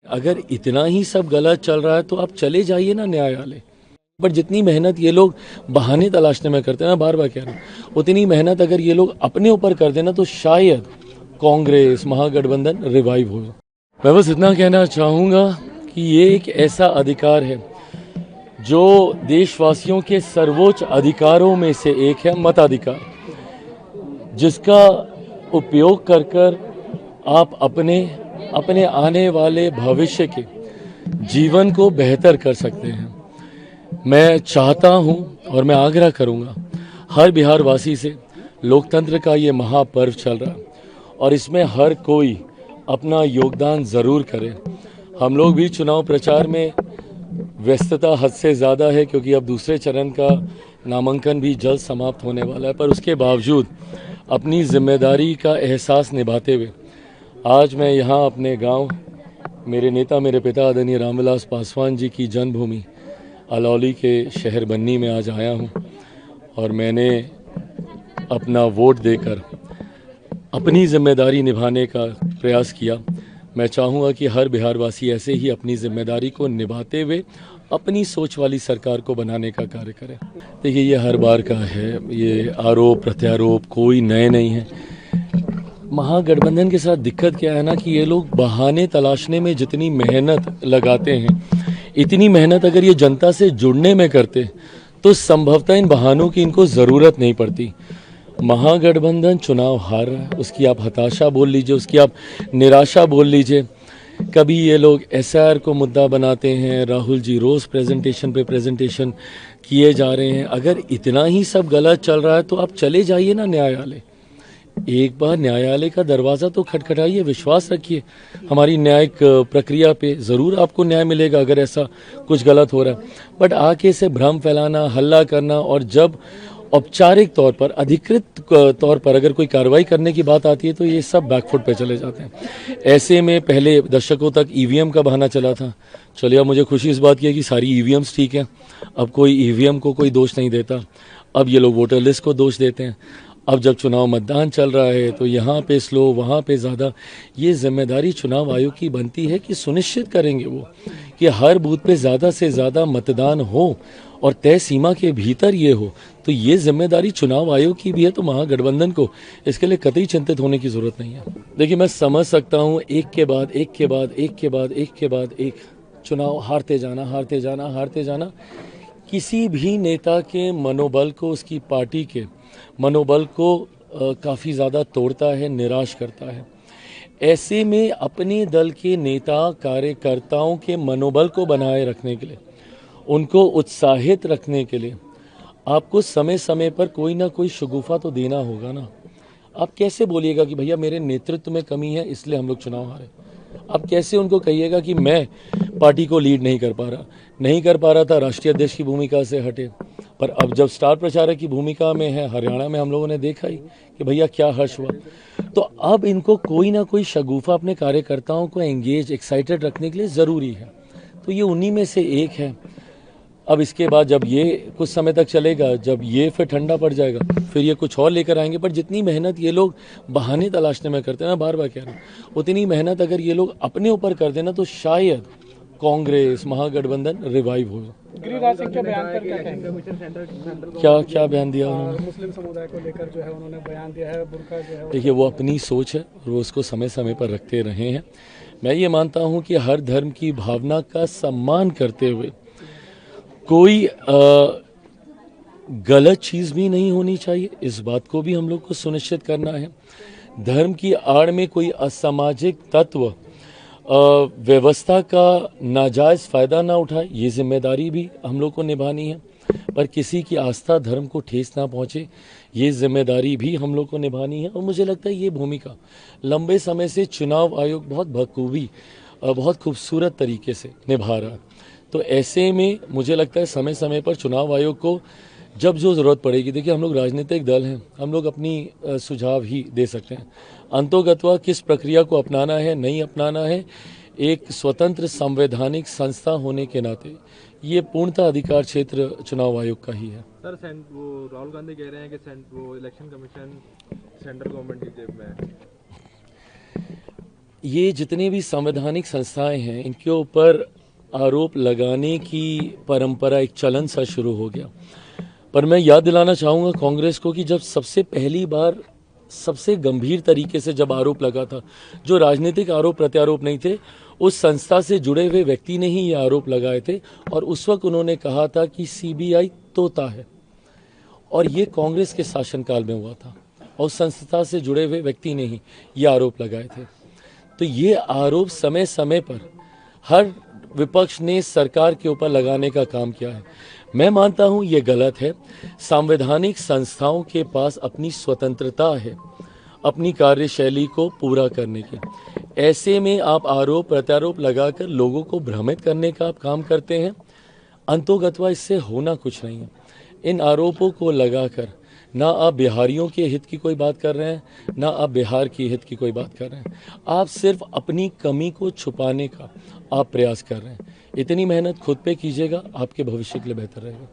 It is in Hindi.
अगर इतना ही सब गलत चल रहा है तो आप चले जाइए ना न्यायालय। पर जितनी मेहनत ये लोग बहाने तलाशने में करते हैं, मैं बार बार कह रहा हूँ, उतनी मेहनत अगर ये लोग अपने ऊपर कर देना तो शायद कांग्रेस महागठबंधन रिवाइव हो। मैं बस इतना कहना चाहूँगा कि ये एक ऐसा अधिकार है जो देशवासियों के सर्वोच्च अधिकारों में से एक है, मताधिकार, जिसका उपयोग कर कर आप अपने आने वाले भविष्य के जीवन को बेहतर कर सकते हैं। मैं चाहता हूं और मैं आग्रह करूंगा हर बिहार वासी से, लोकतंत्र का ये महापर्व चल रहा है और इसमें हर कोई अपना योगदान ज़रूर करे। हम लोग भी चुनाव प्रचार में व्यस्तता हद से ज़्यादा है क्योंकि अब दूसरे चरण का नामांकन भी जल्द समाप्त होने वाला है, पर उसके बावजूद अपनी जिम्मेदारी का एहसास निभाते हुए आज मैं यहाँ अपने गांव, मेरे नेता मेरे पिता आदरणीय रामविलास पासवान जी की जन्मभूमि अलौली के शहर बन्नी में आज आया हूँ और मैंने अपना वोट देकर अपनी जिम्मेदारी निभाने का प्रयास किया। मैं चाहूँगा कि हर बिहारवासी ऐसे ही अपनी जिम्मेदारी को निभाते हुए अपनी सोच वाली सरकार को बनाने का कार्य करें। देखिए, ये हर बार का है, ये आरोप प्रत्यारोप कोई नए नहीं है। महागठबंधन के साथ दिक्कत क्या है ना कि ये लोग बहाने तलाशने में जितनी मेहनत लगाते हैं, इतनी मेहनत अगर ये जनता से जुड़ने में करते तो संभवतः इन बहानों की इनको ज़रूरत नहीं पड़ती। महागठबंधन चुनाव हार रहा है, उसकी आप हताशा बोल लीजिए, उसकी आप निराशा बोल लीजिए। कभी ये लोग एसआईआर को मुद्दा बनाते हैं, राहुल जी रोज़ प्रेजेंटेशन पे प्रेजेंटेशन किए जा रहे हैं। अगर इतना ही सब गलत चल रहा है तो आप चले जाइए ना न्यायालय। एक बार न्यायालय का दरवाज़ा तो खटखटाइए, विश्वास रखिए हमारी न्यायिक प्रक्रिया पे, ज़रूर आपको न्याय मिलेगा अगर ऐसा कुछ गलत हो रहा है। बट आके से भ्रम फैलाना, हल्ला करना, और जब औपचारिक तौर पर, अधिकृत तौर पर अगर कोई कार्रवाई करने की बात आती है तो ये सब बैकफुट पे चले जाते हैं। ऐसे में पहले दशकों तक ईवीएम का बहाना चला था। चलिए, अब मुझे खुशी इस बात की है कि सारी ईवीएम्स ठीक हैं, अब कोई ईवीएम को कोई दोष नहीं देता। अब ये लोग वोटर लिस्ट को दोष देते हैं। अब जब चुनाव मतदान चल रहा है तो यहाँ पे स्लो, वहाँ पे ज़्यादा। ये जिम्मेदारी चुनाव आयोग की बनती है कि सुनिश्चित करेंगे वो कि हर बूथ पे ज़्यादा से ज़्यादा मतदान हो और तय सीमा के भीतर ये हो। तो ये जिम्मेदारी चुनाव आयोग की भी है, तो महागठबंधन को इसके लिए कतई चिंतित होने की ज़रूरत नहीं है। देखिए, मैं समझ सकता हूँ एक के बाद एक के बाद एक के बाद एक के बाद एक चुनाव हारते जाना, हारते जाना, हारते जाना किसी भी नेता के मनोबल को, उसकी पार्टी के मनोबल को काफ़ी ज़्यादा तोड़ता है, निराश करता है। ऐसे में अपने दल के नेता कार्यकर्ताओं के मनोबल को बनाए रखने के लिए, उनको उत्साहित रखने के लिए आपको समय समय पर कोई ना कोई शगुफा तो देना होगा ना। आप कैसे बोलिएगा कि भैया मेरे नेतृत्व में कमी है इसलिए हम लोग चुनाव हारे? आप कैसे उनको कहिएगा कि मैं पार्टी को लीड नहीं कर पा रहा था, राष्ट्रीय अध्यक्ष की भूमिका से हटे। पर अब जब स्टार प्रचारक की भूमिका में है, हरियाणा में हम लोगों ने देखा ही कि भैया क्या हर्ष हुआ। तो अब इनको कोई ना कोई शगुफा अपने कार्यकर्ताओं को एंगेज, एक्साइटेड रखने के लिए ज़रूरी है। तो ये उन्हीं में से एक है। अब इसके बाद जब ये कुछ समय तक चलेगा, जब ये फिर ठंडा पड़ जाएगा, फिर ये कुछ और लेकर आएंगे। पर जितनी मेहनत ये लोग बहाने तलाशने में करते हैं, मैं बार बार कह रहा हूँ, उतनी मेहनत अगर ये लोग अपने ऊपर कर देना तो शायद कांग्रेस महागठबंधन रिवाइव हो। गिरिराज सिंह के बयान पर क्या कहेंगे? क्या बयान दिया उन्होंने? मुस्लिम समुदाय को लेकर जो है उन्होंने बयान दिया है, बुर्का जो है। देखिए, वो अपनी सोच है और वो उसको समय समय पर रखते रहे हैं। मैं ये मानता हूँ कि हर धर्म की भावना का सम्मान करते हुए कोई गलत चीज़ भी नहीं होनी चाहिए, इस बात को भी हम लोग को सुनिश्चित करना है। धर्म की आड़ में कोई असामाजिक तत्व व्यवस्था का नाजायज़ फ़ायदा ना उठाए, ये जिम्मेदारी भी हम लोग को निभानी है। पर किसी की आस्था धर्म को ठेस ना पहुँचे, ये जिम्मेदारी भी हम लोग को निभानी है। और मुझे लगता है ये भूमिका लंबे समय से चुनाव आयोग बहुत बखूबी, बहुत खूबसूरत तरीके से निभा रहा है। तो ऐसे में मुझे लगता है समय समय पर चुनाव आयोग को जब जो ज़रूरत पड़ेगी, देखिए हम लोग राजनीतिक दल हैं, हम लोग अपनी सुझाव ही दे सकते हैं। अंतोगत्वा किस प्रक्रिया को अपनाना है, नहीं अपनाना है, एक स्वतंत्र संवैधानिक संस्था होने के नाते ये पूर्णतः अधिकार क्षेत्र चुनाव आयोग का ही है। सर, वो राहुल गांधी कह रहे हैं कि वो इलेक्शन कमीशन सेंट्रल गवर्नमेंट की जेब में है। ये जितने भी संवैधानिक संस्थाएं हैं इनके ऊपर आरोप लगाने की परंपरा एक चलन सा शुरू हो गया। पर मैं याद दिलाना चाहूँगा कांग्रेस को कि जब सबसे पहली बार सबसे गंभीर तरीके से जब आरोप लगा था, जो राजनीतिक आरोप प्रत्यारोप नहीं थे, उस संस्था से जुड़े हुए व्यक्ति ने ही ये आरोप लगाए थे और उस वक्त उन्होंने कहा था कि सीबीआई तोता है और ये कांग्रेस के शासनकाल में हुआ था और उस संस्था से जुड़े हुए व्यक्ति ने ही ये आरोप लगाए थे। तो ये आरोप समय समय पर हर विपक्ष ने सरकार के ऊपर लगाने का काम किया है। मैं मानता हूं ये गलत है। संवैधानिक संस्थाओं के पास अपनी स्वतंत्रता है अपनी कार्यशैली को पूरा करने की। ऐसे में आप आरोप प्रत्यारोप लगाकर लोगों को भ्रमित करने का आप काम करते हैं। अंतोगत्वा इससे होना कुछ नहीं है। इन आरोपों को लगाकर ना आप बिहारियों के हित की कोई बात कर रहे हैं, ना आप बिहार की हित की कोई बात कर रहे हैं। आप सिर्फ अपनी कमी को छुपाने का आप प्रयास कर रहे हैं। इतनी मेहनत खुद पे कीजिएगा, आपके भविष्य के लिए बेहतर रहेगा।